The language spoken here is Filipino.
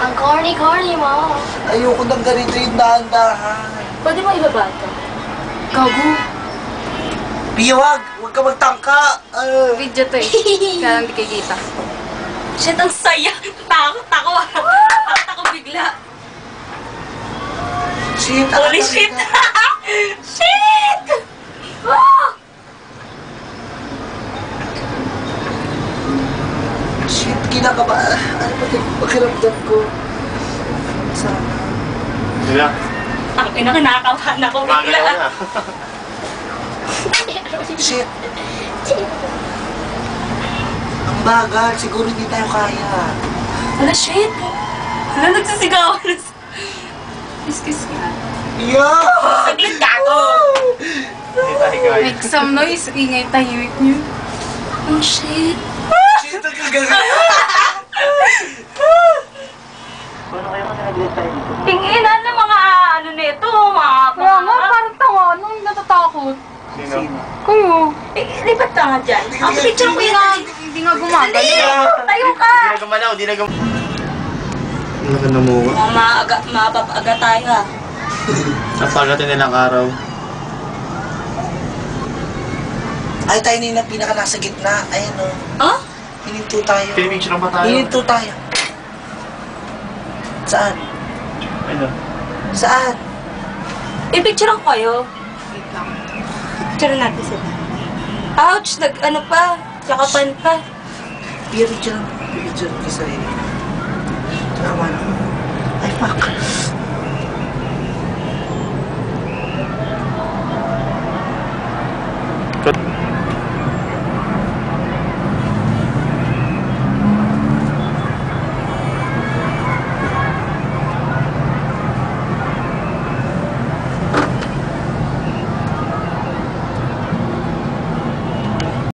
Ang corny-corny mo. Ayoko nang ganito yung dahan-dahan. Pwede mo ibaba ito? Gago. Pia, wag! Huwag ka magtangka! Video to eh. Kaya lang di kayo kita. Shit, ang saya. Takot ako. Takot ako bigla. Shit! Holy shit! Shit! Oh! Shit, kinakaba. Ano ba yung pakiramdam ko? Sana. Sila. Ang ina, kinakabahan ako bigla. Magalaw na. Shit! Ang bagal. Siguro hindi tayo kaya. Hala, shit! Hala, nagsisigawan. Kiss nga. Yeah! Saglit gago! Hindi tayo kaya. Make some noise. Ingay tahimik niyo. Oh, shit! Shit, ang kagagawin. Paano kaya ka nag-let tayo dito? Tinginan ng mga ano nito, mga Kaya nga, parang tawa. Nung natatakot. Sino? Kayo. Lipat ka nga dyan. Ang picture ko yun. Hindi nga gumagano. Tayo ka! Di na gumalaw, di na gumalaw. Ano ka namuha? Mapapaaga tayo ha. Napagatin nilang araw. Ay, tayo na yung pinaka nasa gitna. Ayan o. Huh? Hininto tayo. Pinipicture lang pa tayo. Hininto tayo. Saan? Ano? Saan? I-picture ko kayo. Wait lang. Picture natin sila. Ouch! Nag-ano pa? Sakapan pa. Picture ka sarili. Tama na. Ay, fuck.